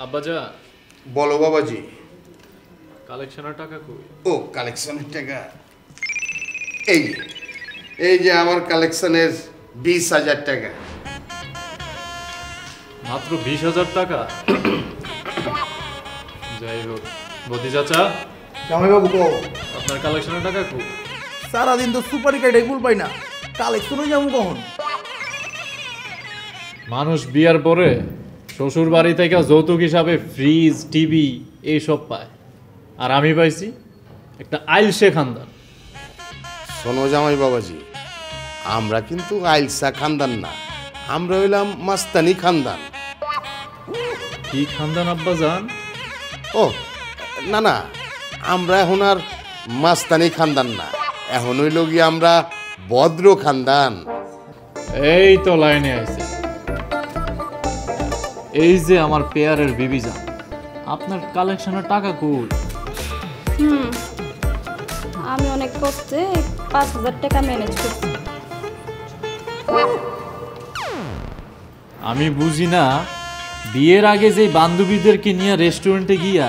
আব্বাজা বলো বাবাজি। কালেকশনের টাকা কই? ও কালেকশনের টাকা এই এই যে আমার কালেকশনের 20,000 টাকা। মাত্র 20,000 টাকা? যাই হোক বদি চাচা, জামাইবাবু কও আপনার কালেকশনের টাকা কই? সারাদিন তো সুপারি কাইটাই কুল পাই না, কালেকশনও যাবো কখন? মানুষ বিয়ার পরে শ্বশুর বাড়ি থেকে যৌতুক হিসাবে ফ্রিজ টিভি এইসব পায়, আর আমি পাইছি একটা আইলসে খানদান। শোনো জামাই বাবাজি, আমরা কিন্তু আইলসা খানদান না, আমরা হইলাম মাস্তানি খানদান। কি খানদান আব্বাজান? ও না না, আমরা এখন আর মাস্তানি খানদান না, এখন হইল গিয়ে আমরা ভদ্র খানদান। এই তো লাইনে আইছে। এই যে আমার পেয়ারের বিবিজান, আপনার কালেকশনের টাকা কই? আমি অনেক কষ্টে 5,000 টাকা ম্যানেজ করছি। আমি বুঝি না, বিয়ের আগে যে বান্ধবীদেরকে নিয়ে রেস্টুরেন্টে গিয়া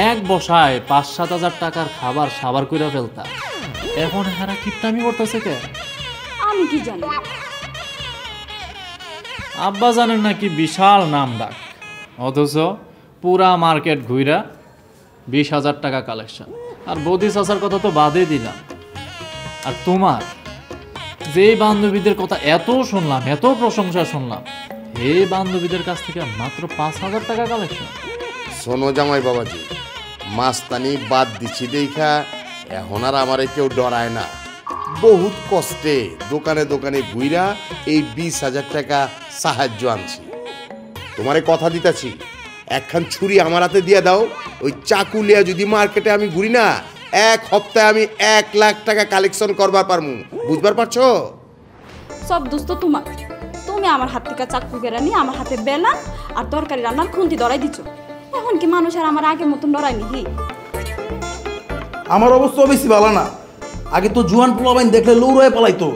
এক বসায় 5-7 হাজার টাকার খাবার সাবার করে ফেলতা, এখন হারা কিপটামি করতেছে কে? আমি কি জানি। আব্বা জানেন নাকি বিশাল নাম ডাক, অথচ পুরা মার্কেট ঘুইরা 20,000 টাকা কালেকশন। আর বৌদি চাচার কথা তো বাদে দিলাম। আর তোমার যে বান্ধবীদের কথা এত শুনলাম, এত প্রশংসা শুনলাম, এই বান্ধবীদের কাছ থেকে মাত্র 5,000 টাকা কালেকশন। শোনো জামাই বাবাজি, মাস্তানি বাদ দিচ্ছি দেখা এখন আর আমারে কেউ ডরায় না। বহুত কষ্টে দোকানে দোকানে ঘুইরা এই 20,000 টাকা সাহায্য আনছি। তোমারে কথা দিতেছি, একখান ছুরি আমার হাতে দিয়ে দাও, ওই চাকু লিয়া যদি মার্কেটে আমি ঘুরি না, এক সপ্তাহে আমি 1 লাখ টাকা কালেকশন করবার পারমু। বুঝবার পারছো? সব দোস্ত তোমার। তুমি আমার হাত থেকে চাকু কেড়ে নিয়ে আমার হাতে বেলা আর তরকারি রান্নার খুন্তি ধরাই দিচ্ছ। এখন কি মানুষ আর আমার আগের মতন ডরায় নাকি? আমার অবস্থা বেশি ভালো না। আগে তো জুয়ান পোলাবাইন দেখলে লৌড়ায় পালাইতো,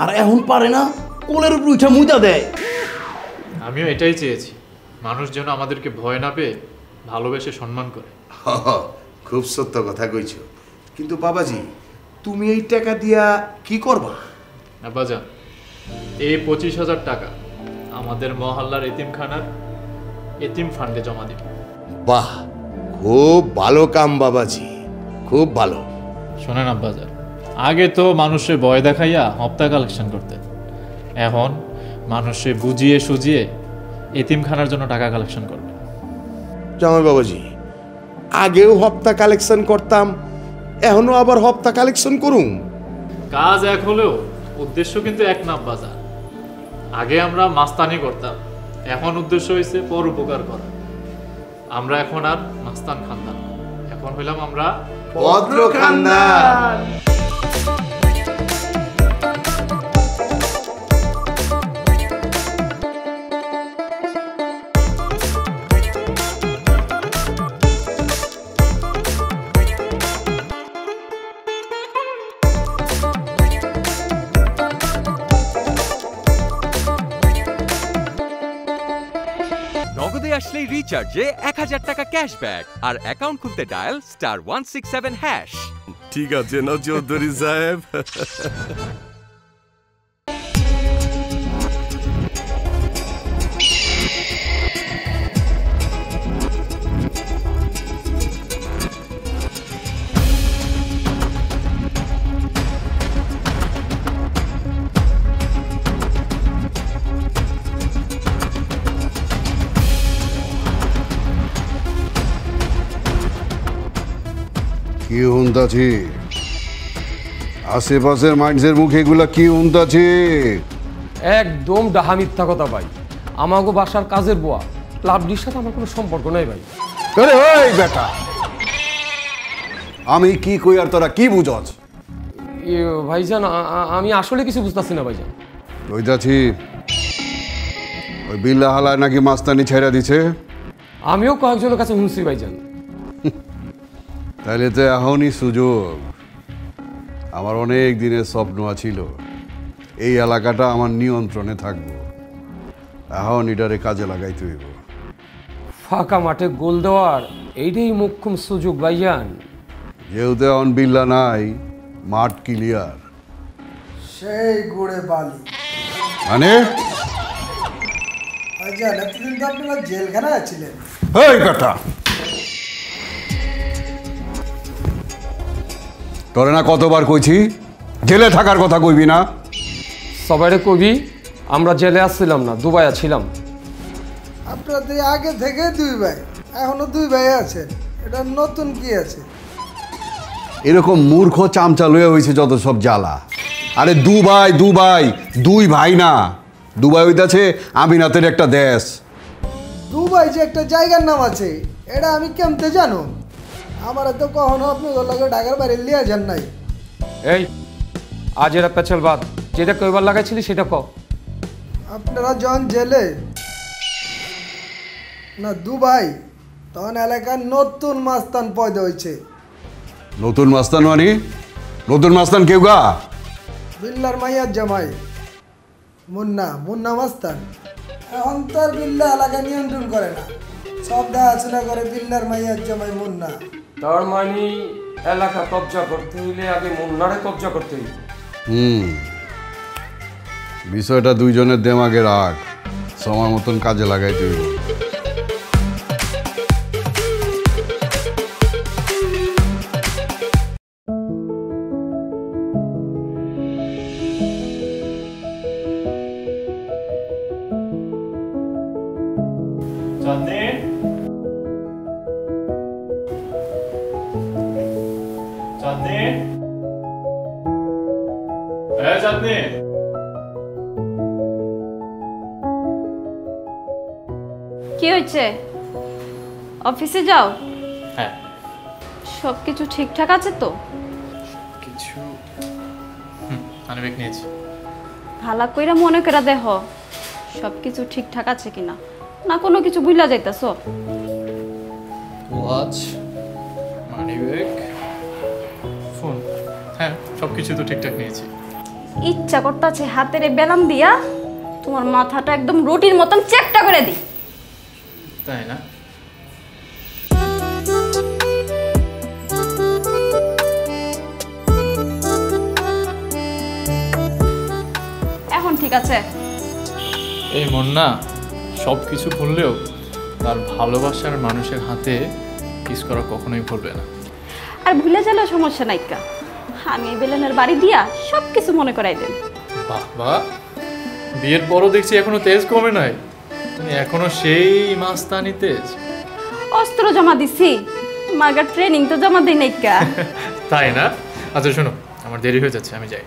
আর এখন পারে না, কোলের উপর উঠা মুইতা দেয়। আমিও এটাই চেয়েছি, মানুষ যেন আমাদেরকে ভয় না পেয়ে ভালোবেসে সম্মান করে। খুব সত্য কথা কইছো, কিন্তু বাবাজি তুমি এই টাকা দিয়া কি করবা? আব্বাজান, এই 25,000 টাকা আমাদের মহল্লার এতিমখানার এতিম ফান্ডে জমা দিব। বাহ, খুব ভালো কাম বাবাজি, খুব ভালো। শোনেন আব্বাজান, আগে তো মানুষের ভয় দেখাইয়া হপ্তা কালেকশন করতেন, এখন মানুষে বুঝিয়ে সুজিয়ে এতিমখানার জন্য টাকা কালেকশন করবে। জামাই বাবাজি, আগেও হপ্তা কালেকশন করতাম, এখনো আবার হপ্তা কালেকশন করুম। কাজ এক হলেও উদ্দেশ্য কিন্তু এক না আব্বাজান। আগে আমরা মাস্তানি করতাম, এখন উদ্দেশ্য হয়েছে পর উপকার করা। আমরা এখন আর মাস্তান খানদান, এখন হইলাম আমরা ভদ্র খানদান। নগদে আসলেই রিচার্জে 1000 টাকা ক্যাশব্যাক আর অ্যাকাউন্ট খুলতে ডায়াল *167#। ঠিক আছে না চৌধুরী সাহেব? কি হুন্দাছি আশেপাশের মানুষের মুখে এগুলা কি হুন্দাছি? একদম ডাহা মিথ্যা কথা ভাই। আমাগো বাসার কাজের বুয়া লাভলির সাথে আমার কোনো সম্পর্ক নাই ভাই। আরে ওই বেটা, আমি কি কই আর তোরা কি বুঝছ? ভাইজান আমি আসলে কিছু বুঝতেছি না ভাইজান। ওই যাচ্ছি, ওই বিল্লা হালায় নাকি মাস্তানি ছেড়ে দিছে। আমিও কয়েকজনের কাছে শুনছি ভাইজান। তাহলে তো এখনই সুযোগ। আমার অনেক দিনের স্বপ্ন ছিল এই এলাকাটা আমার নিয়ন্ত্রণে থাকবো, এখন এটারে কাজে লাগাইতে হইব। ফাঁকা মাঠে গোল দেওয়ার এইটাই মোক্ষম সুযোগ ভাইজান। যেহেতু এখন বিল্লা নাই, মাঠ ক্লিয়ার। সেই গুড়ে বালি মানে ভাইজান, এতদিন তো আপনারা জেলখানায় ছিলেন। এই কথা তোরে না কতবার কইছি জেলে থাকার কথা কইবি না। সবাইরে কবি আমরা জেলে আসছিলাম না, দুবাইয়া ছিলাম। আপনারা তো আগে থেকে দুই ভাই, এখনো দুই ভাই আছেন, এটা নতুন কি আছে? এরকম মূর্খ চামচা লয়ে হয়েছে যত সব জ্বালা। আরে দুবাই দুবাই, দুই ভাই না। দুবাই হইতাছে আমিনাতের একটা দেশ। দুবাই যে একটা জায়গার নাম আছে, এটা আমি কেমতে জানো? আমার তো কখনো আপনি ওর লগে ঢাকার বাইরে লিয়ে যান নাই। এই আজ এরা পেছাল বাদ, যেটা কইবার লাগাইছিলি সেটা ক। আপনারা যখন জেলে না দুবাই, তখন এলাকার নতুন মাস্তান পয়দা হয়েছে। নতুন মাস্তান মানে? নতুন মাস্তান কেউ গা? বিল্লার মাইয়ার জামাই মুন্না, মুন্না মাস্তান। এখন তার বিল্লা এলাকা নিয়ন্ত্রণ করে না, সব দেখাশোনা করে বিল্লার মাইয়ার জামাই মুন্না। তার মানে এলাকা কবজা করতে হইলে আগে মুন্নারে কবজা করতে হইবে। বিষয়টা দুইজনের দেমাগে রাখ, সময় মতন কাজে লাগাইতে হইব। চাঁদনি, চাঁদনি, চাঁদনি। কি হয়েছে? অফিসে যাও? হ্যাঁ, সব কিছু ঠিকঠাক আছে তো? কিছু আনবেক নিয়েছি। ভালা কইরা মনে করে দেখ সব কিছু ঠিকঠাক আছে কিনা, না কোনো কিছু ভুলা যাইতাছ? ওয়াচ, মানি ব্যাগ, ফোন, হ্যাঁ সব কিছু তো ঠিকঠাক নিয়েছি। ইচ্ছা করতেছে হাতের বেলাম দিয়া তোমার মাথাটা একদম রুটির মতন চেকটা করে দিই। তাই না? এখন ঠিক আছে? এই মন না সব কিছু ভুললেও তার ভালোবাসার মানুষের হাতে কিস করা কখনোই ভুলবে না। আর ভুলে গেলেও সমস্যা নাই কা, আমি এই বেলেনের বাড়ি দিয়া সব কিছু মনে করাই দেন। বাহ বাহ, বিয়ের পরও দেখছি এখনো তেজ কমে নাই, তুমি এখনো সেই মাস্তানি তেজ। অস্ত্র জমা দিছি, মার্গার ট্রেনিং তো জমা দিই নাই কা। তাই না? আচ্ছা শোনো, আমার দেরি হয়ে যাচ্ছে, আমি যাই।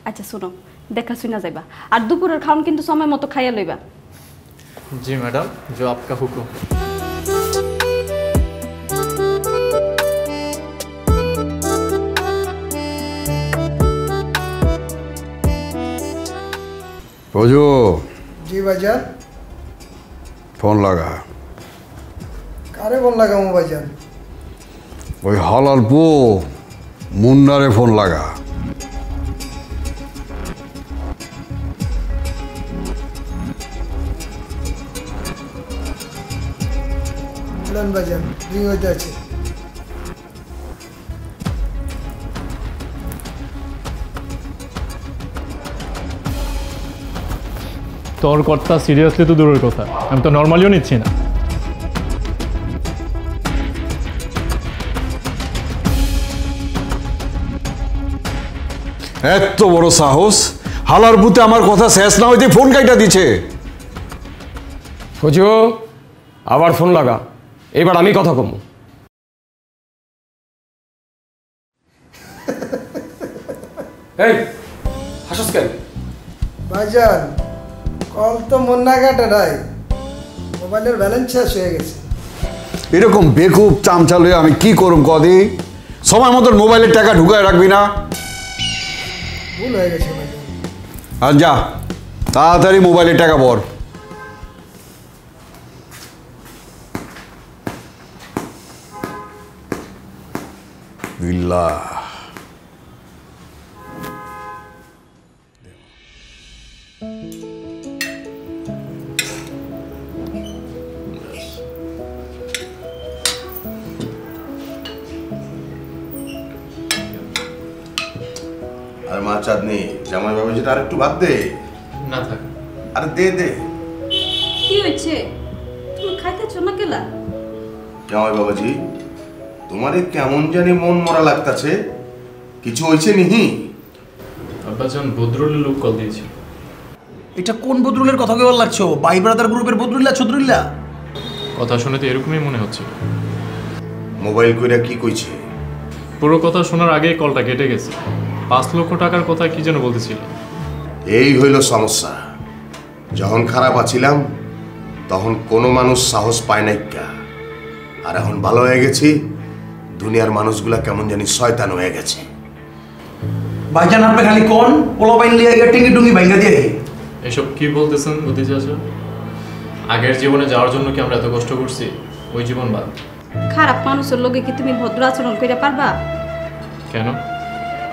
আচ্ছা শোনো, দেখা শুনা যাইবা, আর দুপুরের খাওন কিন্তু সময় মতো খাইয়া লইবা। জি ম্যাডাম, जो आपका हुक्म। रोजो जी भाईजान। फोन लगा। कारे फोन लगाऊं भाईजान? ওই হালার পো মুন্নারে ফোন লাগা। ভাইজান রিং হইতে আছে। তোর কথা সিরিয়াসলি তো দূরের কথা, আমি তো নর্মালিও নিচ্ছি না। এত বড় সাহস, হালার পুতে আমার কথা শেষ না হইতে ফোন কাইটা দিছে। বুঝো, আবার ফোন লাগা, এবার আমি কথা কম। এই হাসস কেন? ভাইজান কল তো মুন্না কাটা নাই, মোবাইলের ব্যালেন্স শেষ হয়ে গেছে। এরকম বেকুব চামচালে আমি কি করুম কদি? সময় মতন মোবাইলের টাকা ঢুকায় রাখবি না? ভুল হয়ে গেছে ভাই। আর যা তাড়াতাড়ি মোবাইলের টাকা ভর। বিল্লাহ আর মা চাঁদনি জামাই বাবাজিটা আর একটু বাদ দে না থাক। আরে দে দে। কি হয়েছে? তুমি খাইতেছ না কেলা? জামাই বাবাজি তোমারে কেমন জানি মন মরা লাগতাছে, কিছু হয়েছে নিহি? আব্বাজান বদরুলের লোক কল দিয়েছে। এটা কোন বদরুলের কথা কেবল লাগছো? ভাই ব্রাদার গ্রুপের বদরুল্লাহ ছদরুল্লাহ? কথা শুনে তো এরকমই মনে হচ্ছে। মোবাইল কইরা কি কইছে? পুরো কথা শোনার আগেই কলটা কেটে গেছে। 5 লক্ষ টাকার কথা কি যেন বলতেছিল। এই হইল সমস্যা। যখন খারাপ আছিলাম তখন কোনো মানুষ সাহস পায় নাই কা, আর এখন ভালো হয়ে গেছি, দুনিয়ার মানুষগুলা কেমন জানি শয়তান হয়ে গেছে। ভাইজান আপনি খালি কোন পোলাপাইন লিয়ে গিয়ে টিঙ্গি টুঙ্গি ভাঙ্গা দিয়ে এসব কি বলতেছেন বুদ্ধি চাচা? আগের জীবনে যাওয়ার জন্য কি আমরা এত কষ্ট করছি? ওই জীবন বাদ। খারাপ মানুষের লোকে কি তুমি ভদ্র আচরণ করে পারবা? কেন?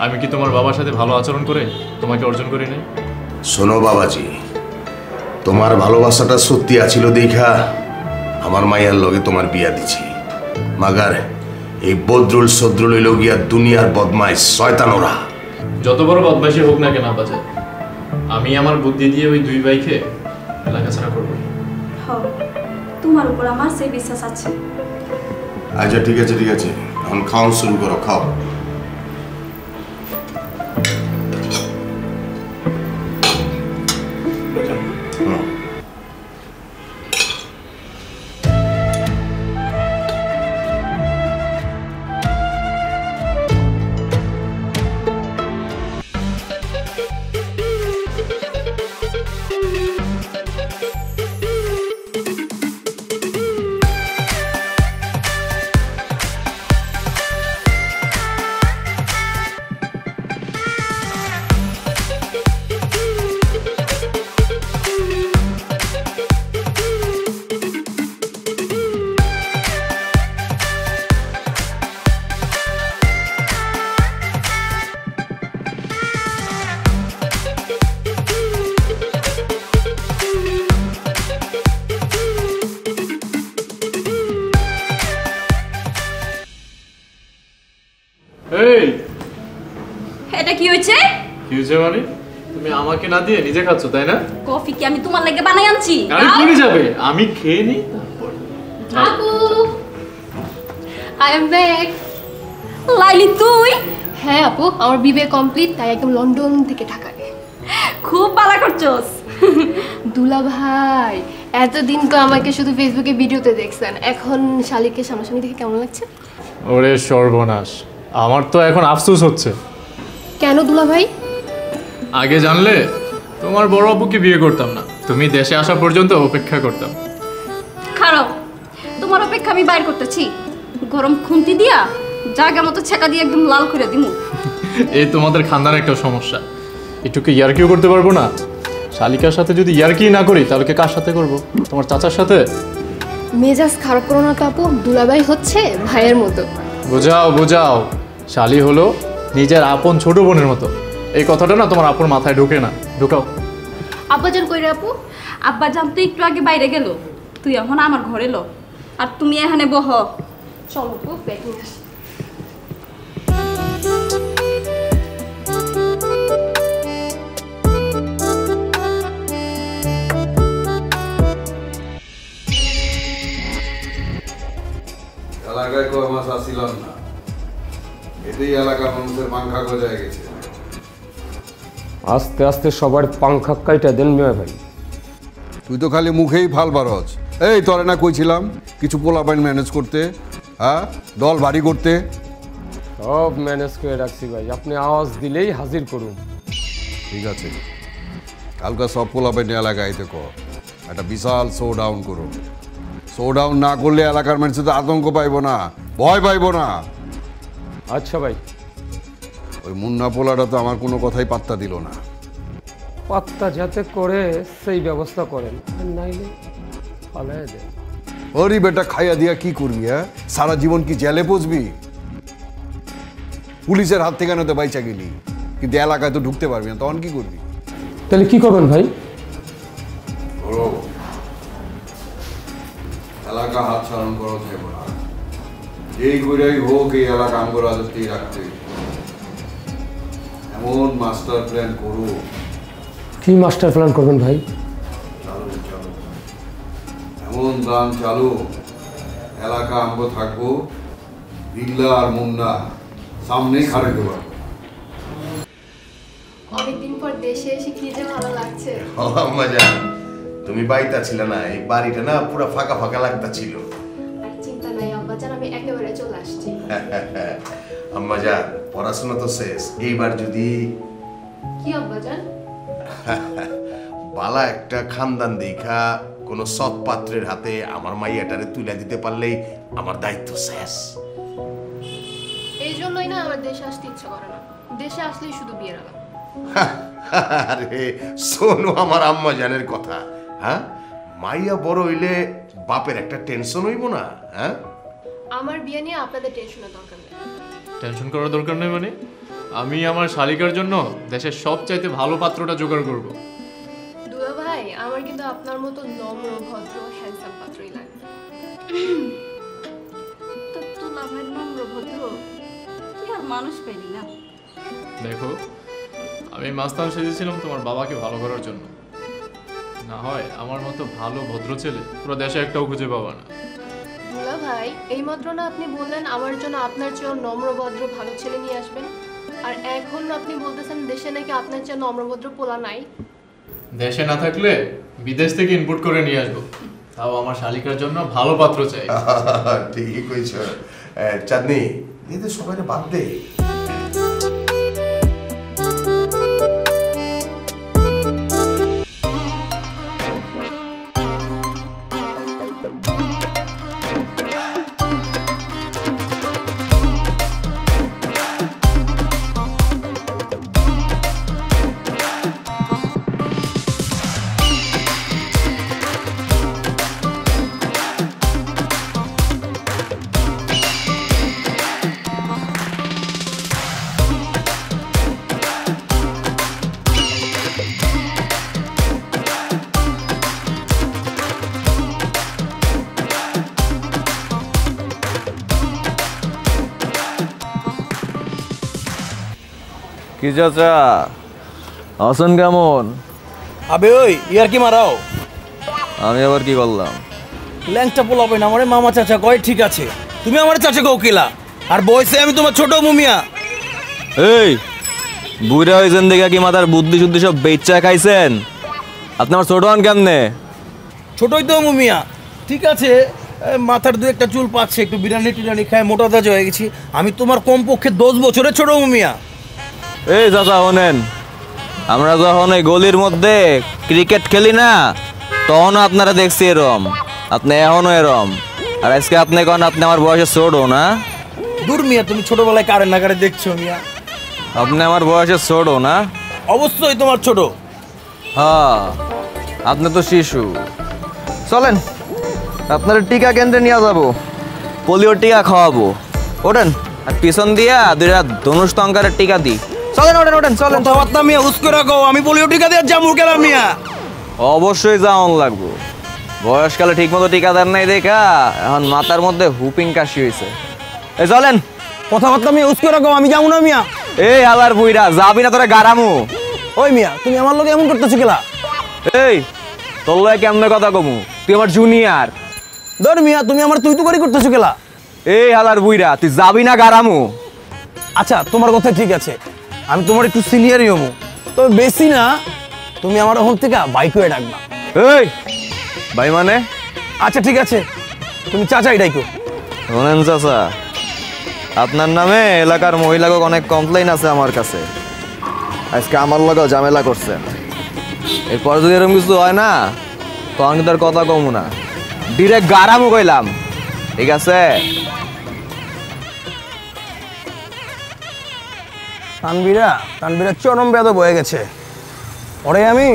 আমি কি তোমার বাবার সাথে ভালো আচরণ করে তোমাকে অর্জন করি নাই? শোনো বাবাজি, তোমার ভালোবাসাটা সত্যি আছিল দেখা আমার মাইয়ার লগে তোমার বিয়া দিছি, মাগার এই বদরুল সদরুল হইল গিয়া দুনিয়ার বদমাইশ শয়তান ওরা। যত বড় বদমাইশি হোক না কেন আব্বাজান, আমি আমার বুদ্ধি দিয়ে ওই 2 ভাইকে এলাকা ছাড়া করবো। হ্যাঁ, তোমার উপর আমার সেই বিশ্বাস আছে। আচ্ছা ঠিক আছে ঠিক আছে, এখন খাওয়া শুরু করো, খাও। এই এটা কি হয়েছে? কি হয়েছে মানে? তুমি আমাকে না দিয়ে নিজে খাচ্ছ তাই না? কফি কি আমি তোমার লাগে বানাই আনছি? আরে কোনে যাবে? আমি খেয়ে নি তারপর। আপু, I am back. লাইলি তুই? হ্যাঁ আপু, আমার বিবে কমপ্লিট, তাই একদম লন্ডন থেকে ঢাকা। খুব ভালো করছস। দুলা ভাই, এতদিন তো আমাকে শুধু ফেসবুকে ভিডিওতে দেখছেন, এখন শালিকে সামনাসামনি দেখে কেমন লাগছে? ওরে সর্বনাশ, আমার তো এখন আফসোস হচ্ছে। কেন দুলা ভাই? আগে জানলে তোমার বড় আব্বুকে বিয়ে করতাম না, তুমি দেশে আসা পর্যন্ত অপেক্ষা করতাম। খারাপ, তোমার অপেক্ষা আমি বাইর করতেছি। গরম খুন্তি দিয়া জায়গা মতো ছেঁকা দিয়ে একদম লাল করে দিমু। এই তোমাদের খানদার একটা সমস্যা, একটু কি ইয়ার্কিও করতে পারবো না? শালিকার সাথে যদি ইয়ার্কি না করি তাহলে কার সাথে করব? তোমার চাচার সাথে? মেজাজ খারাপ করো না তো আপু, দুলা ভাই হচ্ছে ভাইয়ের মতো। বোঝাও বোঝাও, শালি হলো নিজের আপন ছোট বোনের মতো। এই কথাটা না তোমার আপুর মাথায় ঢোকে না, ঢোকাও। আব্বাজান কই রে আপু? আব্বা জান তো একটু আগে বাইরে গেল, তুই এখন আমার ঘরে লো, আর তুমি এখানে বহ। চলো আপু, ব্যাগ নিয়ে আসি। এলাকায় কয় মাস আসিলাম না, এতেই এলাকার মানুষের পাংখা গজায় গেছে। আস্তে আস্তে সবার পাংখা কাইটা দেন মেয়ে ভাই। তুই তো খালি মুখেই ফাল বারজ। এই তরে না কইছিলাম কিছু পোলাপাইন ম্যানেজ করতে, হ্যাঁ দল ভারী করতে। সব ম্যানেজ করে রাখছি ভাই, আপনি আওয়াজ দিলেই হাজির করুন। ঠিক আছে, কালকে সব পোলাপাইন এলাকায় আইতে কর, একটা বিশাল শো ডাউন করো। শোডাউন না করলে এলাকার মানুষ তো আতঙ্ক পাইবো না, ভয় পাইবো না। আচ্ছা ভাই। ওই মুন্না পোলাটা তো আমার কোনো কথাই পাত্তা দিল না। পাত্তা যাতে করে সেই ব্যবস্থা করেন, নাইলে পালায় দেন। ওরে বেটা, খাইয়া দিয়া কি করবি? হ্যাঁ, সারা জীবন কি জেলে পচবি? পুলিশের হাত থেকে নয়তো বাইচা গেলি, কিন্তু এলাকায় তো ঢুকতে পারবি না, তখন কি করবি? তাহলে কি করবেন ভাই? এলাকা হাত ছাড়ন করা যাইব না। এই কইরাই হোক এই এলাকা আমগো রাজত্বেই রাখতে। এমন মাস্টার প্ল্যান করো। কি মাস্টার প্ল্যান করবেন ভাই? এমন দান চালু, এলাকা আমগো থাকবো, বিল্লা আর মুন্না সামনেই খাড়ে দেবো। অনেকদিন পর দেশে এসে কি যে ভালো লাগছে। মজা, তুমি বাড়িতে ছিল না, এই বাড়িটা না পুরো ফাঁকা ফাঁকা লাগতা ছিল। আর চিন্তা নাই আব্বাজান, আমি একেবারে চলে আসছি। আম্মাজান, পড়াশোনা তো শেষ, এইবার যদি কি আব্বাজান? বালা একটা খানদান দেখা কোনো সৎ পাত্রের হাতে আমার মাইয়াটারে তুলে দিতে পারলেই আমার দায়িত্ব শেষ। এই জন্যই না আমার দেশে আসতে ইচ্ছা করে না, দেশে আসলেই শুধু বিয়ের আলাপ। আরে শোনো আমার আম্মাজানের কথা, হ্যাঁ, মাইয়া বড় হইলে বাপের একটা টেনশন হইব না? হ্যাঁ, আমার বিয়ে নিয়ে আপনাদের টেনশনের দরকার নেই। টেনশন করার দরকার নেই মানে? আমি আমার শালিকার জন্য দেশের সবচাইতে ভালো পাত্রটা জোগাড় করব। দুলা ভাই, আমার কিন্তু আপনার মতো নম্র, ভদ্র, হ্যান্ডসাম পাত্রই লাগে। তো তুলা ভাই নম্র ভদ্র, তুই আর মানুষ পেলি না। দেখো, আমি মাস্তান সেজেছিলাম তোমার বাবাকে ভালো করার জন্য। না হয় আমার মতো ভালো ভদ্র ছেলে পুরো দেশে একটাও খুঁজে পাবা না। দুলা ভাই, এইমাত্র না আপনি বললেন আমার জন্য আপনার চেয়ে নম্র, ভদ্র, ভালো ছেলে নিয়ে আসবেন, আর এখন আপনি বলতেছেন দেশে নাকি আপনার চেয়ে নম্র, ভদ্র পোলা নাই। দেশে না থাকলে বিদেশ থেকে ইনপুট করে নিয়ে আসবো, তাও আমার শালিকার জন্য ভালো পাত্র চাই। ঠিকই কইছ চাঁদনি, এদের সবাই বাদ দে। কি চাচা আছেন কেমন? আবে ওই ইয়ার কি মারাও? আমি আবার কি করলাম? ল্যাংটা পোলাবে না আমারে মামা চাচা কয়, ঠিক আছে তুমি আমার চাচা কও কিলা, আর বয়সে আমি তোমার ছোট মুমিয়া। এই বুড়া হয়েছেন দেখে কি মাথার বুদ্ধি শুদ্ধি সব বেচ্চা খাইছেন? আপনি আমার ছোট হন কেমনে? ছোটই তো মুমিয়া, ঠিক আছে মাথার দু একটা চুল পাচ্ছে, একটু বিরিয়ানি টিরানি খায় মোটা তাজা হয়ে গেছি, আমি তোমার কমপক্ষে 10 বছরের ছোট মুমিয়া। এই চাচা শোনেন, আমরা যখন এই গলির মধ্যে ক্রিকেট খেলি না, তখন আপনারা দেখছি এরম, আপনি এখনো এরম, আর আজকে আপনি কন আপনি আমার বয়সে ছোট না? দূর মিয়া, তুমি ছোটবেলায় কারে না কারে দেখছো মিয়া? আপনি আমার বয়সে ছোট না? অবশ্যই তোমার ছোট। হ্যাঁ, আপনি তো শিশু। চলেন আপনার টিকা কেন্দ্রে নিয়ে যাবো, পোলিও টিকা খাওয়াবো। ওঠেন, আর পিছন দিয়া দুইটা ধনুষ টঙ্কারের টিকা দিই। চলেন ওঠেন ওঠেন চলেন। কথাবার্তা মিয়া উস্কে রাখো, আমি পোলিও টিকা দিয়ে যাবো কেন মিয়া? অবশ্যই যাওয়ান লাগবো, বয়সকালে ঠিক মতো টিকা দেন নাই দেখা এখন মাথার মধ্যে হুপিং কাশি হয়েছে। এই চলেন। কথাবার্তা মিয়া উস্কে রাখো, আমি যাবো না মিয়া। এই হালার বুইরা, যাবি না তোরা গারামু। ওই মিয়া, তুমি আমার লোকে এমন করতেছো কিলা? এই তোর লয় কেমনে কথা কমু? তুই আমার জুনিয়র। ধর মিয়া, তুমি আমার তুই তো করি করতেছো কিলা? এই হালার বুইরা, তুই যাবি না গারামু? আচ্ছা তোমার কথা ঠিক আছে, আমি তোমার একটু সিনিয়রই হবো, তবে বেশি না। তুমি আমার ওখান থেকে বাইক হয়ে ডাকবা। এই ভাই মানে? আচ্ছা ঠিক আছে, তুমি চাচাই ডাইকো। শোনেন চাচা, আপনার নামে এলাকার মহিলাকে অনেক কমপ্লেইন আছে আমার কাছে, আজকে আমার লগেও ঝামেলা করছে। এরপর যদি এরকম কিছু হয় না, তখন কিন্তু আর কথা কমু না। ডিরেক্ট গারামও কইলাম, ঠিক আছে? তানবীরা চরম বেদব হয়ে গেছে। ওরে আমি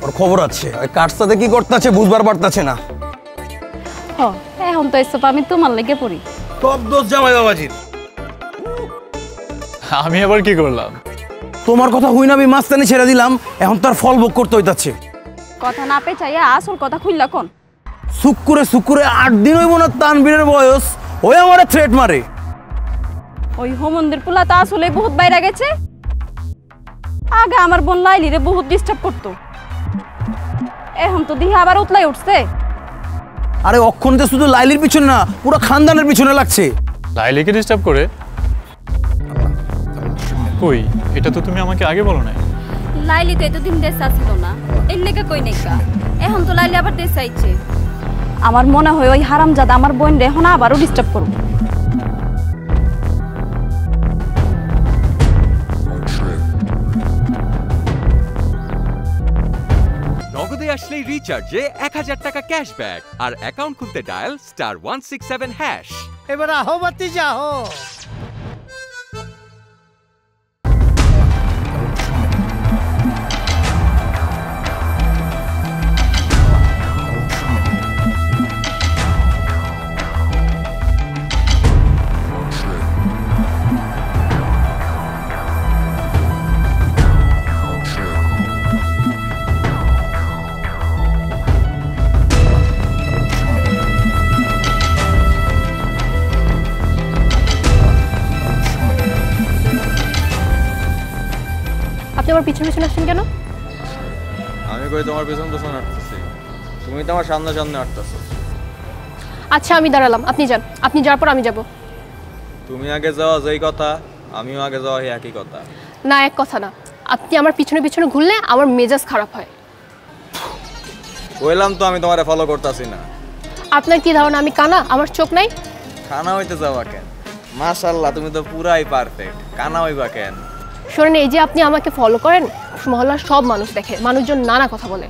ওর খবর আছে, ওই কার সাথে কি করতেছে বুঝবার পারতাছে না। এখন তো এসব আমি তোমার লেগে পড়ি। সব দোষ জামাই বাবাজির। আমি আবার কি করলাম? তোমার কথা হই না আমি মাস্তানি ছেড়ে দিলাম, এখন তার ফল ভোগ করতে হইতাছে। কথা না পে চাইয়া আসল কথা খুললা কোন? শুক্রে 8 দিন হইব না তানবীরের বয়স, ওই আমারে থ্রেট মারে। ওই হোমন্দির পোলা তো আসলে বহুত বাইরে গেছে। আগে আমার বোন লাইলিরে বহুত ডিস্টার্ব করতো, এখন তো দিহা আবার উতলাই উঠছে। আরে অক্ষণতে শুধু লাইলির পিছনে না, পুরো খানদানের পিছনে লাগছে। লাইলিকে ডিস্টার্ব করে? কই, এটা তো তুমি আমাকে আগে বলো নাই। লাইলি তো এতদিন দেশ আসছিল না, এর লেগে কই নেকা। এখন তো লাইলি আবার দেশ আইছে। আমার মনে হয় ওই হারামজাদা আমার বোন রে এখন আবারও ডিস্টার্ব করবে। নগদে আসলেই রিচার্জে 1000 টাকা ক্যাশব্যাক আর অ্যাকাউন্ট খুলতে ডায়াল *167#। এবার আহো বাতি যাও। আমার পিছনে পিছনে আসছেন কেন? আমি কই তোমার পিছন পিছন হাঁটতেছি, তুমি তো আমার সামনে সামনে হাঁটতেছো। আচ্ছা আমি দাঁড়ালাম, আপনি যান। আপনি যাওয়ার পর আমি যাব। তুমি আগে যাওয়া যেই কথা, আমিও আগে যাওয়া একই কথা। না, এক কথা না। আপনি আমার পিছনে পিছনে ঘুরলে আমার মেজাজ খারাপ হয়। কইলাম তো আমি তোমারে ফলো করতেছি না। আপনার কি ধারণা আমি কানা? আমার চোখ নাই? কানা হইতে যাওয়া কেন? মাশাআল্লাহ, তুমি তো পুরাই পারফেক্ট। কানা হইবা কেন? শোনেন, এই যে আপনি আমাকে ফলো করেন, মহল্লার সব মানুষ দেখে, মানুষজন নানা কথা বলে।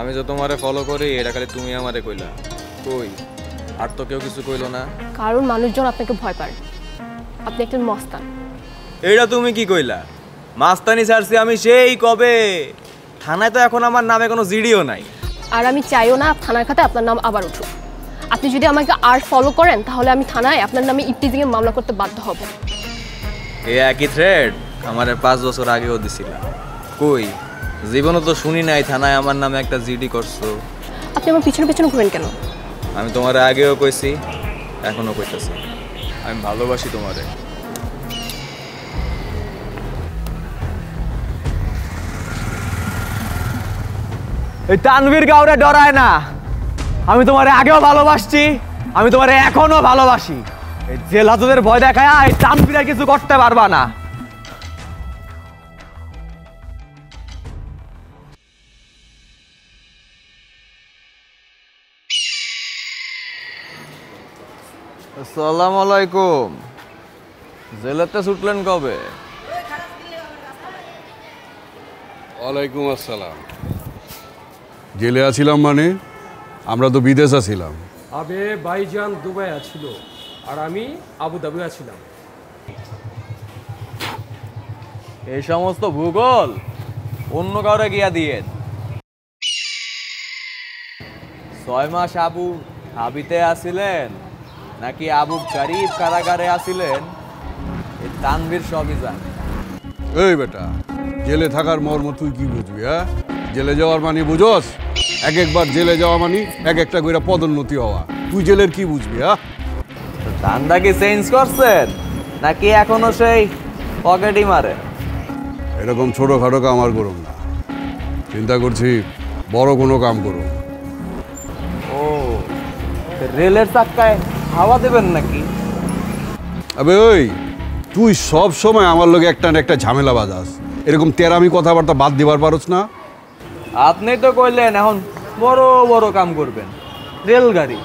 আমি যে তোমারে ফলো করি এটা খালি তুমি আমারে কইলা, কই আর তো কেউ কিছু কইলো না। কারণ মানুষজন আপনাকে ভয় পায়। আপনি একজন মস্তান। এইটা তুমি কি কইলা? মাস্তানি ছাড়ছি আমি সেই কবে। থানায় তো এখন আমার নামে কোনো জিডিও নাই। আর আমি চাইও না থানার খাতে আপনার নাম আবার উঠুক। আপনি যদি আমাকে আর ফলো করেন তাহলে আমি থানায় আপনার নামে ইফটিজিংয়ের মামলা করতে বাধ্য হব। এই একই থ্রেড আমার 5 বছর আগেও দিছিল। কই জীবনে তো শুনি নাই থানায় আমার নামে একটা জিডি করছো। আপনি আমার পিছনে পিছনে ঘুরেন কেন? আমি তোমারে আগেও কইছি, এখনো কইতাছি, আমি ভালোবাসি তোমারে। এই তানভীর কাউরে ডরায় না। আমি তোমারে আগেও ভালোবাসছি, আমি তোমারে এখনো ভালোবাসি। এই জেলাজদের ভয় দেখায় এই তানভীর আর কিছু করতে পারবা না। আসসালামু আলাইকুম। জেলাতে ছুটলেন কবে? ওয়ালাইকুম আসসালাম। জেলে আছিলাম মানে? আমরা তো বিদেশ আছিলাম। আবে ভাইজান দুবাই আছিল আর আমি আবুধাবি আছিলাম। এই সমস্ত ভূগোল অন্য কাউরে গিয়া দিয়ে। 6 মাস আবু হাবিতে আছিলেন নাকি আবু গরিব কারাগারে আছিলেন, এই তানভীর সবই জানে। এই বেটা, জেলে থাকার মর্ম তুই কি বুঝবি? হ্যাঁ, জেলে যাওয়ার মানে বুঝোস? এক একবার জেলে যাওয়া মানে এক একটা করে পদোন্নতি হওয়া। তুই জেলের কি বুঝবি? হ্যাঁ, ধান্দা কি চেঞ্জ করছেন নাকি এখনো সেই পকেটই মারে? এরকম ছোটোখাটো কাম আর করুন না, চিন্তা করছি বড় কোনো কাম করুন। ও, রেলের চাক্কায় হাওয়া দেবেন নাকি? আবে ওই, তুই সব সময় আমার লোক একটা না একটা ঝামেলা বাজাস। এরকম তেরামি কথাবার্তা বাদ দিবার পারস না? আপনি তো কইলেন এখন বড় বড় কাম করবেন। রেলগাড়ি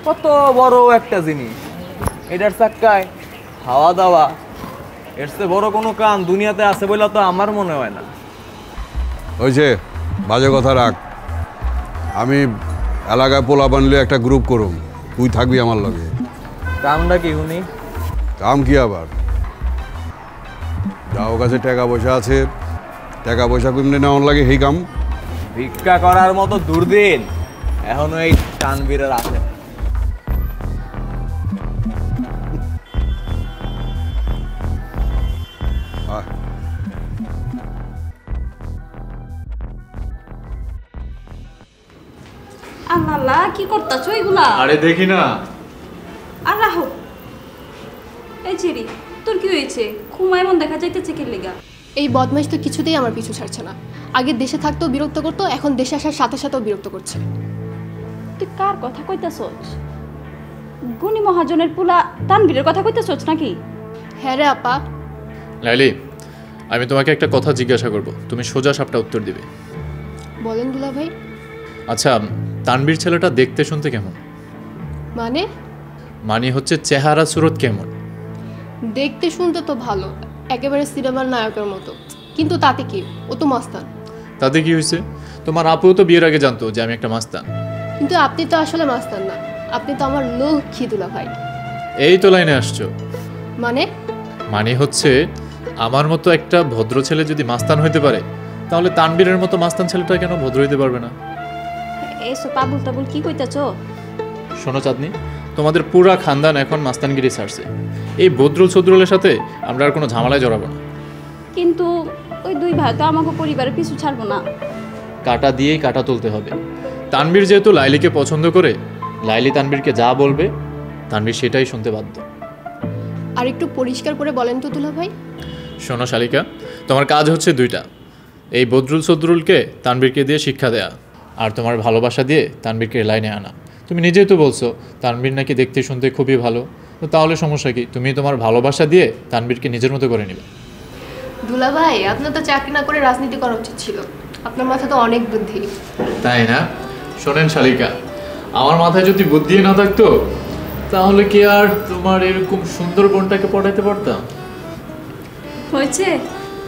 কত বড় একটা জিনিস, এটার চাক্কায় হাওয়া দাওয়া, এর চেয়ে বড় কোনো কাম দুনিয়াতে আছে বলে তো আমার মনে হয় না। হয়েছে, বাজে কথা রাখ। আমি এলাকায় পোলা বানলে একটা গ্রুপ করুম, তুই থাকবি আমার লগে। কামটা কি শুনি? কাম কি আবার, যাও কাছে টাকা পয়সা আছে, টাকা পয়সা কেমনে নেওয়ার লাগে সেই কাম। ভিক্ষা করার মতো দুর্দিন এখনো এই তানবীরের আছে। আল্লাহ কি করতেছো এগুলা? আরে দেখি না। আল্লাহ এই চিরি, তোর কি হয়েছে? ঘুমায় মন দেখা যাইতেছে কি লিগা? এই বদমাইশ তো কিছুতেই আমার পিছু ছাড়ছে না। আগে দেশে থাকতেও বিরক্ত করতো, এখন দেশে আসার সাথে সাথেও বিরক্ত করছে। তুই কার কথা কইতাছস? গুণী মহাজনের পোলা তানবীরের কথা কইতাছস নাকি? হ্যাঁ রে আপা। লাইলি, আমি তোমাকে একটা কথা জিজ্ঞাসা করব, তুমি সোজা সাপটা উত্তর দিবে। বলেন দুলা ভাই। আচ্ছা, তানবীর ছেলেটা দেখতে শুনতে কেমন? মানে হচ্ছে চেহারা সুরত কেমন? দেখতে শুনতে তো ভালো, একেবারে সিনেমার নায়কের মতো, কিন্তু তাতে কি, ও তো মাস্তান। তাতে কি হয়েছে? তোমার আপুও তো বিয়ের আগে জানতো যে আমি একটা মাস্তান। কিন্তু আপনি তো আসলে মাস্তান না, আপনি তো আমার লক্ষ্মী দুলা ভাই। এই তো লাইনে আসছো। মানে হচ্ছে আমার মতো একটা ভদ্র ছেলে যদি মাস্তান হইতে পারে, তাহলে তানবীরের মতো মাস্তান ছেলেটা কেন ভদ্র হইতে পারবে না? এসব পাবুল তাবুল কি কইতাছো? শোনো চাঁদনি, তোমাদের পুরা খানদান এখন মাস্তানগিরি ছাড়ছে। এই বদরুল সদরুলের সাথে আমরা আর কোনো ঝামেলায় জড়াবো না। কিন্তু ওই দুই ভাই তো আমাকে পরিবারের পিছু ছাড়বো না। কাটা দিয়েই কাটা তুলতে হবে। তানবীর যেহেতু লাইলিকে পছন্দ করে, লাইলি তানবীরকে যা বলবে তানবীর সেটাই শুনতে বাধ্য। আর একটু পরিষ্কার করে বলেন তো দুলা ভাই। শোনো শালিকা, তোমার কাজ হচ্ছে দুইটা। এই বদরুল সদরুলকে তানবীরকে দিয়ে শিক্ষা দেয়া, আর তোমার ভালোবাসা দিয়ে তানবীরকে লাইনে আনা। তুমি নিজেই তো বলছো তানবীর নাকি দেখতে শুনতে খুবই ভালো, তো তাহলে সমস্যা কি? তুমি তোমার ভালোবাসা দিয়ে তানবীরকে নিজের মতো করে নিবে। দুলা ভাই, আপনার তো চাকরি না করে রাজনীতি করা উচিত ছিল, আপনার মাথা তো অনেক বুদ্ধি। তাই না? শোনেন শালিকা, আমার মাথায় যদি বুদ্ধি না থাকতো তাহলে কি আর তোমার এরকম সুন্দর বোনটাকে পড়াইতে পারতাম? হয়েছে,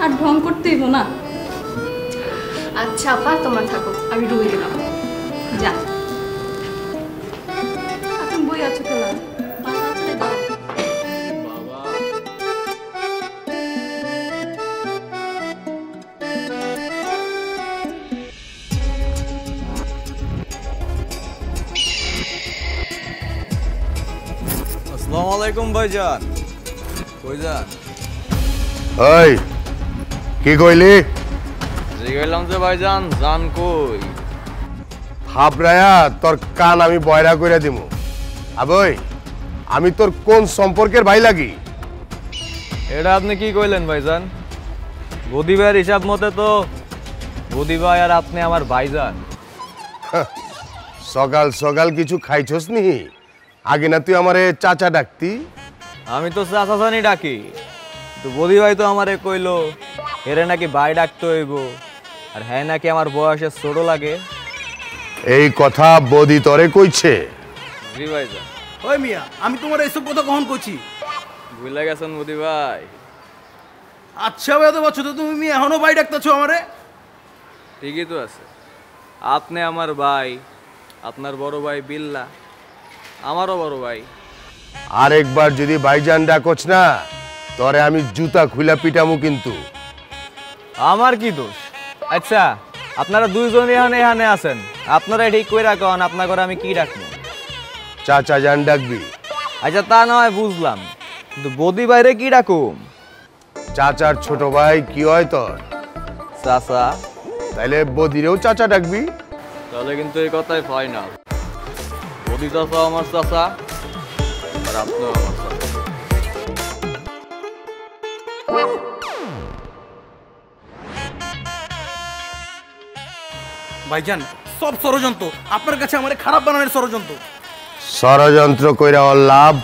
আর ঢং করতেই না। আচ্ছা আপা, তোমরা থাকো, আমি রুমে গেলাম। যা। তুমি বই আছো কেন? মাথা আছে দাও। আসসালামু আলাইকুম ভাইজান। কই যান? ওই কি কইলি? জিগাইলাম যে ভাইজান জান কই? হাবরায়া তোর কান আমি বয়রা কইরা দিমু। আবই, আমি তোর কোন সম্পর্কের ভাই লাগি? এটা আপনি কি কইলেন ভাইজান? বদি ভাইয়ের হিসাব মতে তো বদি ভাই আর আপনি আমার ভাইজান। সকাল সকাল কিছু খাইছস নি? আগে না তুই আমারে চাচা ডাকতি? আমি তো চাচা জানি ডাকি, তো বদি ভাই তো আমারে কইলো এরে নাকি ভাই ডাকতে হইব, আর হ্যাঁ নাকি আমার বয়সে ছোট লাগে। এই কথা বদি তরে কইছে? জি ভাইজান। ওই মিয়া, আমি তোমার এইসব কথা কখন কইছি? ভুলে গেছেন বদি ভাই। আচ্ছা ভাই, তো বলছো তো তুমি এখনো ভাই ডাকতেছো আমারে? ঠিকই তো আছে, আপনি আমার ভাই, আপনার বড় ভাই বিল্লা আমারও বড় ভাই। আরেকবার যদি ভাইজান ডাকছ না, তরে আমি জুতা খুলা পিটামু কিন্তু। আমার কি দোষ? আচ্ছা, আপনারা দুইজন এখানে আছেন, আপনারা ঠিক করে রাখুন আপনার ঘরে আমি কি রাখবো? চাচা জান ডাকবি? আচ্ছা তা নয় বুঝলাম, কিন্তু বদি বাইরে কি ডাকুম? চাচার ছোট ভাই কি হয় তোর? চাচা। তাইলে বদিরেও চাচা ডাকবি? তাহলে কিন্তু এই কথাই ফাইনাল, বদি চাচা আমার চাচা আর আপনিও আমার চাচা। ভাইজান, সব ষড়যন্ত্র আপনার কাছে আমার খারাপ বানানোর ষড়যন্ত্র। ষড়যন্ত্র কইরা ওর লাভ?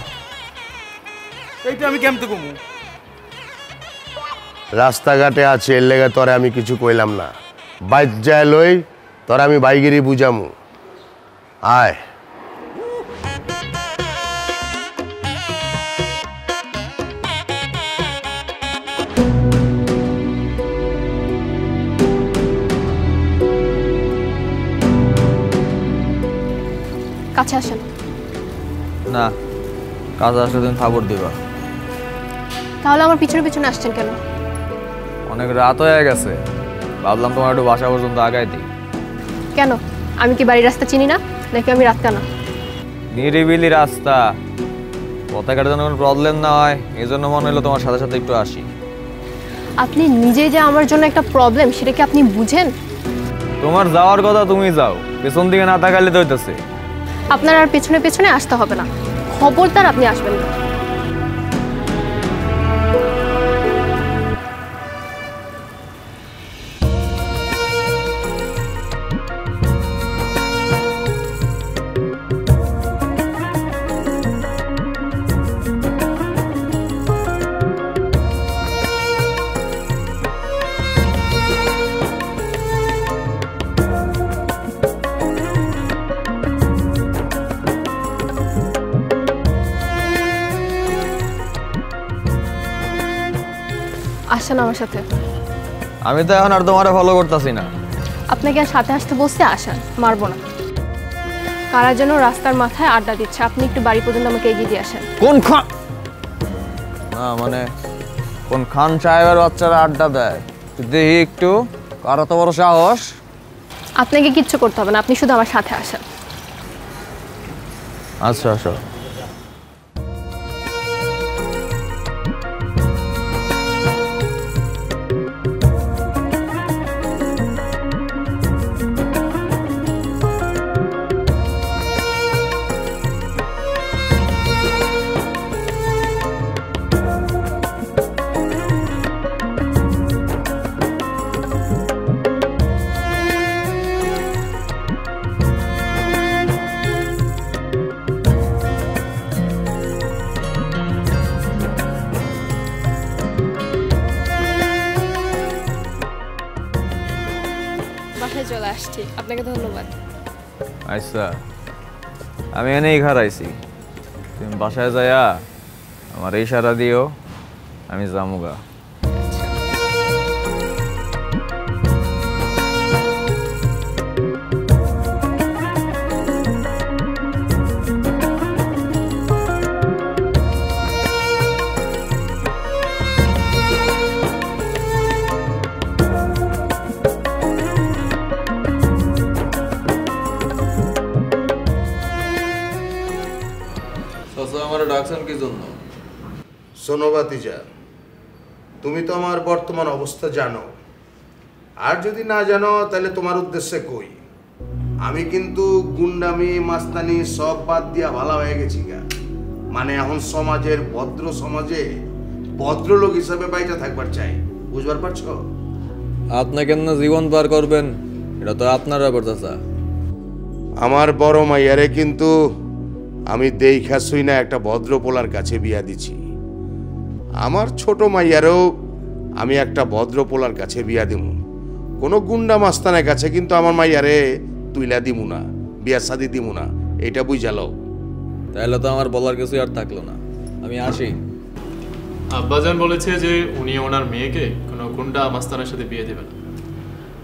এইটা আমি কেমতে কমু? রাস্তাঘাটে আছে, এর লেগে তোরে আমি কিছু কইলাম না। বাইক যায় লই, তোর আমি বাইগিরি বুঝামু। আয়। না, কাজে আসলে তুমি খবর দিবা। তাহলে আমার পিছনে পিছনে আসছেন কেন? অনেক রাত হয়ে গেছে, ভাবলাম তোমার একটু বাসা পর্যন্ত আগাই দিই। কেন, আমি কি বাড়ির রাস্তা চিনি না, নাকি আমি রাত কানা? নিরিবিলি রাস্তা, পথে ঘাটে যেন কোনো প্রবলেম না হয়, এই জন্য মনে হলো তোমার সাথে সাথে একটু আসি। আপনি নিজে যে আমার জন্য একটা প্রবলেম, সেটা কি আপনি বুঝেন? তোমার যাওয়ার কথা তুমি যাও, পেছন দিকে না তাকালে তো হইতেছে। আপনার আর পেছনে পেছনে আসতে হবে না, খবরদার আপনি আসবেন না। আসেন আমার সাথে। আমি তো এখন আর তোমারে ফলো করতেছি না। আপনাকে আর সাথে আসতে বসতে আসেন, মারবো না। কারা যেন রাস্তার মাথায় আড্ডা দিচ্ছে, আপনি একটু বাড়ি পর্যন্ত আমাকে এগিয়ে দিয়ে আসেন। কোন খান? না মানে কোন খান সাহেবের বাচ্চারা আড্ডা দেয়? দেখি একটু, কার এত বড় সাহস? আপনাকে কিচ্ছু করতে হবে না, আপনি শুধু আমার সাথে আসেন। আচ্ছা আসো। বাসায় চলে আসছি, আপনাকে ধন্যবাদ। আচ্ছা, আমি এনেই খারাইছি, তুমি বাসায় যাইয়া আমার ইশারা দিও, আমি যামুগা। শোনো ভাতিজা, তুমি তো আমার বর্তমান অবস্থা জানো, আর যদি না জানো তাহলে তোমার উদ্দেশ্যে কই, আমি কিন্তু গুন্ডামি মাস্তানি সব বাদ দিয়া ভালো হয়ে গেছি গা। মানে এখন সমাজের ভদ্র সমাজে ভদ্রলোক হিসাবে বাইটা থাকবার চাই, বুঝবার পারছো? আপনি কেন জীবন পার করবেন এটা তো আপনার ব্যাপার চাচা। আমার বড় মাইয়ারে কিন্তু আমি দেখা শুই না একটা ভদ্র পোলার কাছে বিয়া দিছি। আমার ছোট মাইয়ারেও আমি একটা ভদ্র পোলার কাছে বিয়া দিমু, কোনো গুন্ডা মাস্তানের কাছে কিন্তু আমার মাইয়ারে তুইলা দিমু না, বিয়া শাদি দিমু না, এটা বুঝালো। তাহলে তো আমার বলার কিছু আর থাকলো না, আমি আসি। আব্বাজান বলেছে যে উনি ওনার মেয়েকে কোনো গুন্ডা মাস্তানের সাথে বিয়ে দেবেন,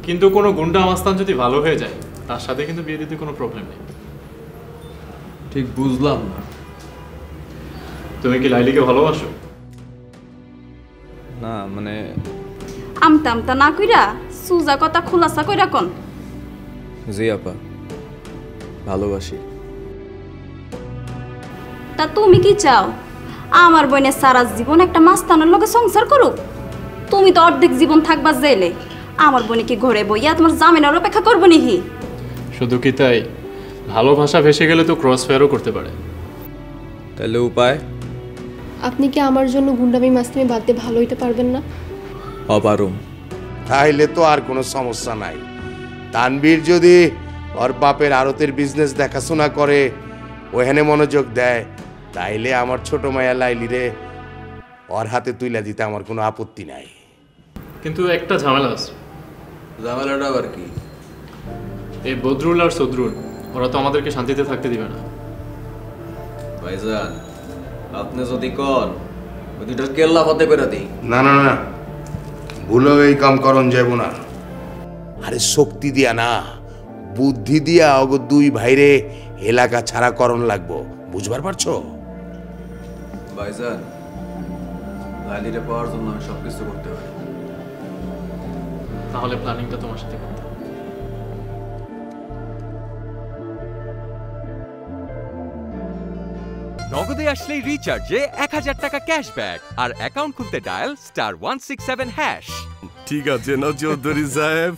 কিন্তু কোনো গুন্ডা মাস্তান যদি ভালো হয়ে যায় তার সাথে কিন্তু বিয়ে দিতে কোনো প্রবলেম নেই। ঠিক বুঝলাম না। তুমি কি লাইলিকে ভালোবাসো? না মানে আমতা আমতা না কইরা সুজা কথা খুলাসা কইরা কোন। জি আপা, ভালোবাসি। তা তুমি কি চাও আমার বোনের সারা জীবন একটা মাস্তানের লগে সংসার করুক? তুমি তো অর্ধেক জীবন থাকবা জেলে, আমার বোনে কি ঘরে বইয়া তোমার জামিনের অপেক্ষা করবো নাকি? শুধু কি তাই, ভালোবাসা ভেসে গেলে তো ক্রস ফায়ারও করতে পারে। তাহলে উপায়? আপনি কি আমার জন্য গুন্ডামি মাস্তানি বাদ দিয়ে ভালো হইতে পারবেন না? অপারুম। তাইলে তো আর কোনো সমস্যা নাই। তানবীর যদি ওর বাপের আড়তের বিজনেস দেখাশোনা করে, ওখানে মনোযোগ দেয়, তাইলে আমার ছোট মায়া লাইলি রে ওর হাতে তুইলা দিতে আমার কোনো আপত্তি নাই। কিন্তু একটা ঝামেলা আছে। ঝামেলাটা আবার কি? এই বদরুল আর সদরুল ওরা তো আমাদেরকে শান্তিতে থাকতে দিবে না। ভাইজান আপনি যদি কর ওই দুইটার কেল্লা ফতে করে দিই। না না না, ভুলেও এই কাম করন যাব না। আরে শক্তি দিয়া না, বুদ্ধি দিয়া ওগো দুই ভাইরে এলাকা ছাড়া করণ লাগবো, বুঝবার পারছো? ভাইজান, লাইলিরে পাওয়ার জন্য আমি সবকিছু করতে পারি। তাহলে প্ল্যানিংটা তোমার সাথে করতে হবে। নগদে আসলেই রিচার্জে 1000 টাকা ক্যাশব্যাক আর অ্যাকাউন্ট খুলতে ডায়াল *167#। ঠিক আছে না চৌধুরী সাহেব?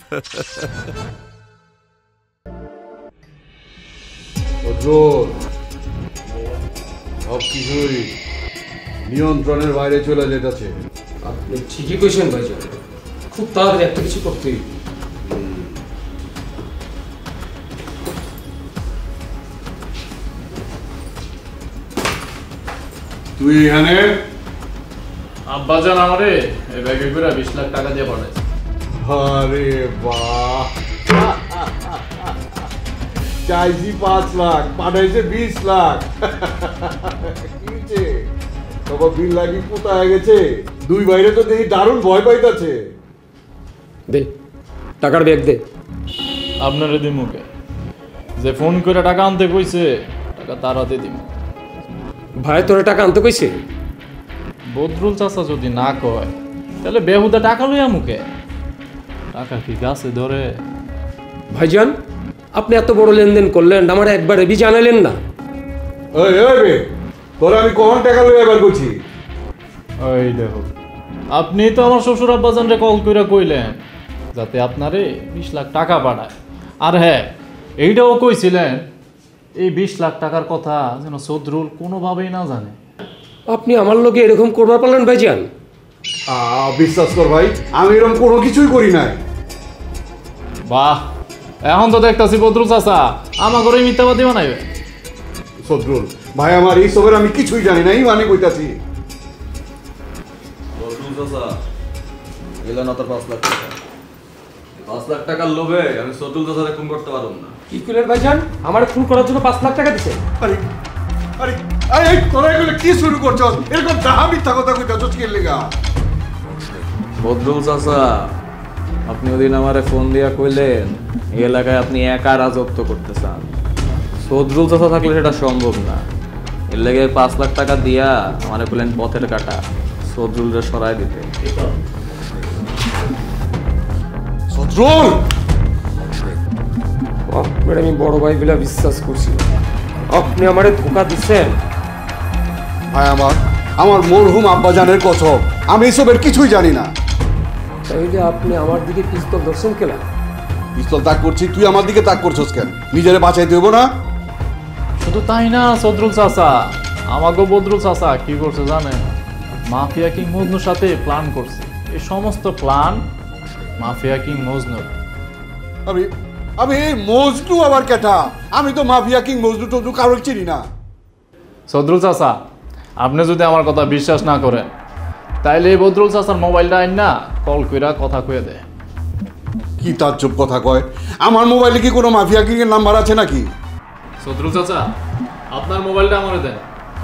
সব কিছুই নিয়ন্ত্রণের বাইরে চলে যেতেছে। আপনি ঠিকই কইছেন ভাইজান, খুব তাড়াতাড়ি একটা কিছু করতেই। তুই এখানে? আব্বাজান আমারে এই ব্যাগে করে 20 লাখ টাকা দিয়ে পাঠাইছে। আরে বাহ, চাইছি 5 লাখ, পাঠাইছে 20 লাখ। তবে বিল লাগি কোথায় গেছে? দুই বাইরে তো দেখি দারুণ ভয় পাইতাছে। দে টাকার ব্যাগ দে। আপনারে দিমু কে? যে ফোন করে টাকা আনতে কইছে টাকা তার হাতে দিমু। ভাই তোরে টাকা আনতে কইছে? বদরুল চাচা যদি না কয় তাহলে বেহুদা টাকা লইয়া মুখে। টাকা কি গাছে ধরে? ভাইজান, আপনি এত বড় লেনদেন করলেন, আমার একবারে বি জানালেন না। ওই ওই বে, তোরা আমি কখন টাকা লইয়া এবার করছি? ওই দেখো, আপনি তো আমার শ্বশুর আব্বাজানরে কল কইরা কইলেন যাতে আপনারে 20 লাখ টাকা পাঠায়। আর হ্যাঁ, এইটাও কইছিলেন এই 20 লাখ টাকার কথা যেন সদরুল কোনোভাবেই না জানে। আপনি আমার লোকে এরকম করবার পারলেন ভাইজান? বিশ্বাস কর ভাই, আমি এরকম কোনো কিছুই করি নাই। বাহ, এখন তো দেখতাছি বদরুল চাচা আমার ঘরে মিথ্যাবাদী বানাইবে। সদরুল ভাই, আমার এই সবের আমি কিছুই জানি না, এই মানে কইতাছি। বদরুল চাচা, এলা না তোর 5 লাখ টাকা। 5 লাখ টাকার লোভে আমি সদরুল চাচারে খুন করতে পারব না। কি কইলেন ভাইজান? আমার খুন করার জন্য 5 লাখ টাকা দিছে? আরে আরে আরে, তোরা এগুলো কি শুরু করছস? এরকম দাহা মিথ্যা কথা কইতাছস কি লাগা? বদরুল চাচা, আপনি ওদিন আমারে ফোন দিয়া কইলেন এই এলাকায় আপনি একা রাজত্ব করতে চান। সদরুল চাচা থাকলে সেটা সম্ভব না। এর লেগে 5 লাখ টাকা দিয়া আমারে কইলেন পথের কাটা সদরুলরে সরাই দিতে। সদরুল, আপনার আমি বড় ভাই বলে বিশ্বাস করছি, আপনি আমারে ধোকা দিচ্ছেন। ভাই আমার মরহুম আব্বাজানের কসম, আমি এসবের কিছুই জানি না। তাইলে আপনি আমার দিকে পিস্তল ধরছেন কেন? পিস্তল তাক করছি, তুই আমার দিকে তাক করছস কেন? নিজেরে বাঁচাইতে হইব না? শুধু তাই না সদরুল চাচা, আমাকে বদরুল চাচা কি করছে জানেন? মাফিয়া কিং মজনুর সাথে প্ল্যান করছে। এই সমস্ত প্ল্যান মাফিয়া কিং মজনুর। আমি এই মজনু আবার কেটা? আমি তো মাফিয়া কিং মজনু টজনু কারোর চিনি না। সদরুল চাচা, আপনি যদি আমার কথা বিশ্বাস না করেন তাইলে এই বদরুল চাচার মোবাইলটা আইন না কল কইরা কথা কয়ে দেয়। কি তার চুপ কথা কয়? আমার মোবাইলে কি কোনো মাফিয়া কিং এর নাম্বার আছে নাকি? সদরুল চাচা, আপনার মোবাইলটা আমারে দেন,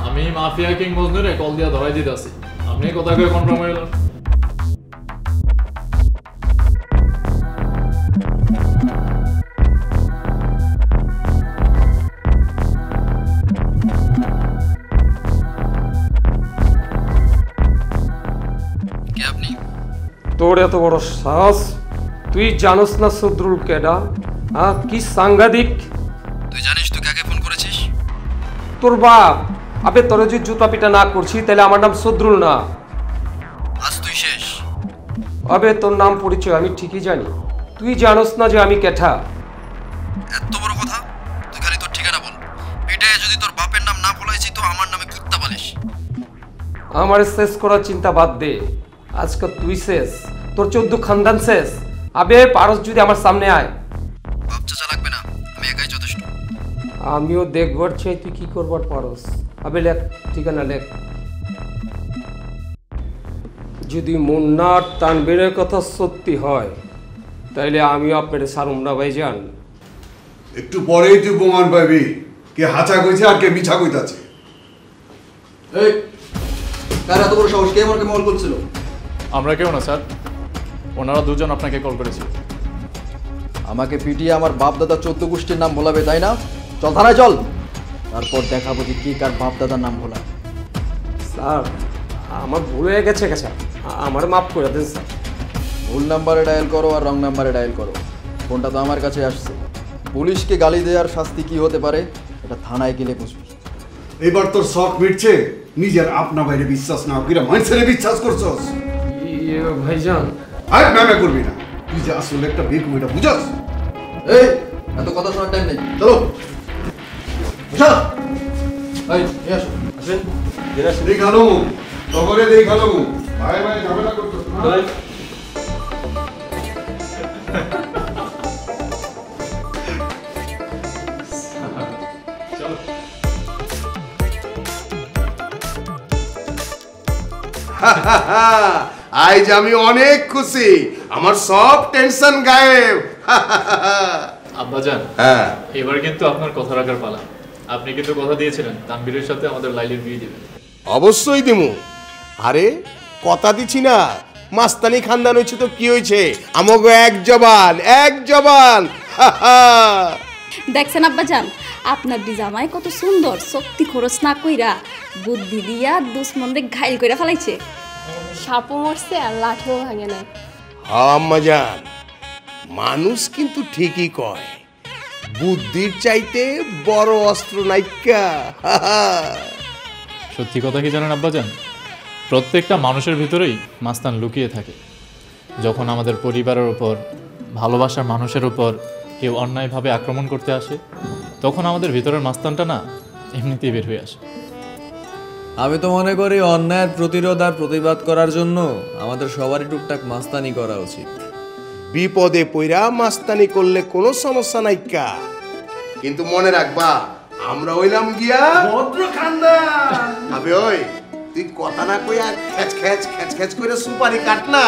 আমি মাফিয়া কিং মজনুরে কল দিয়া ধরাই দিতেছি। আপনি কথা কয়ে কনফার্ম হয়ে গেলেন। তোর এত বড় সাহস, তুই জানোস না সদরুল কেডা? কি সাংঘাতিক! তুই জানিস তুই কাকে ফোন করেছিস? তোর বাপ। আবে তোরে যদি জুতা পিটা না করছি তাহলে আমার নাম সদরুল না। আজ তুই শেষ। আবে তোর নাম পরিচয় আমি ঠিকই জানি, তুই জানোস না যে আমি কেঠা। এত বড় কথা? তুই খালি তোর ঠিকানা বল। এটাই যদি তোর বাপের নাম না বলাইছি তো আমার নামে কুত্তা বলিস। আমার শেষ করার চিন্তা বাদ দে, আজকে তুই শেষ, তোর 14 খানদান শেষ। আবে পারস যদি আমার সামনে আয়। বাপ চাচা লাগবে না, আমি একাই যথেষ্ট। আমিও দেখবার চাই তুই কি করবার পারস। আবে লেখ ঠিকানা লেখ। যদি মুন্নার তানবীরের কথা সত্যি হয় তাইলে আমিও আপনার সারুম না ভাইজান। একটু পরেই তুই প্রমাণ পাবি কে হাঁচা কইছে আর কে মিছা কইতাছে। এই কার এত বড় সাহস? কে আমাকে কল করছিল? আমরা কেউ না স্যার, ওনারা দুজন আপনাকে কল করেছিল। আমাকে পিটিয়ে আমার বাপ দাদা 14 গোষ্ঠীর নাম বলাবে তাই না? চল থানায় চল, তারপর দেখাবো যে কি কার বাপ দাদার নাম ভোলা। স্যার আমার ভুল হয়ে গেছে আমার মাফ করে দেন স্যার। ভুল নাম্বারে ডায়াল করো আর রং নাম্বারে ডায়াল করো, ফোনটা তো আমার কাছে আসছে। পুলিশকে গালি দেওয়ার শাস্তি কি হতে পারে এটা থানায় গেলে বুঝবি। এবার তোর শখ মিটছে, নিজের আপনা বাইরে বিশ্বাস না কইরা মানুষের বিশ্বাস করছস। ভাইজান আর ম্যামে করবি না, তুই যে আসলে একটা বেকু এটা বুঝাস। এই এত কথা শোনার টাইম নেই, চলো বসা। এই নিয়ে আসো, আসেন। দেখালো তগরে দেখালো, ভাই ভাই ঝামেলা করছস না। আজ আমি অনেক খুশি, আমার সব টেনশন গায়েব। আব্বাজান, হ্যাঁ এবার কিন্তু আপনার কথা রাখার পালা। আপনি কিন্তু কথা দিয়েছিলেন তানভীরের সাথে আমাদের লাইলির বিয়ে দিবেন। অবশ্যই দিমু। আরে কথা দিছি না, মাস্তানি খানদান হয়েছে তো কি হয়েছে, আমাগো এক জবান। দেখছেন আব্বাজান, আপনার জামাই কত সুন্দর, শক্তি খরচ না কইরা বুদ্ধি দিয়া দুশ্মনরে ঘাইল কইরা ফেলাইছে। সাপও মরছে আর লাঠিও ভাঙে নাই। আম্মাজান, মানুষ কিন্তু ঠিকই কয়, বুদ্ধির চাইতে বড় অস্ত্র নাইকা। সত্যি কথা কি জানেন আব্বাজান, প্রত্যেকটা মানুষের ভিতরেই মাস্তান লুকিয়ে থাকে। যখন আমাদের পরিবারের উপর, ভালোবাসার মানুষের উপর কেউ অন্যায়ভাবে আক্রমণ করতে আসে, তখন আমাদের ভিতরের মাস্তানটা না এমনিতেই বের হয়ে আসে। আমি তো মনে করি অন্যায়ের প্রতিরোধ আর প্রতিবাদ করার জন্য আমাদের সবারই টুকটাক মাস্তানি করা উচিত। বিপদে পইরা মাস্তানি করলে কোনো সমস্যা নাইকা, কিন্তু মনে রাখবা আমরা হইলাম গিয়া ভদ্র খানদান। আবে ওই তুই কথা না কইয়া খ্যাচ খ্যাচ করে সুপারি কাট না।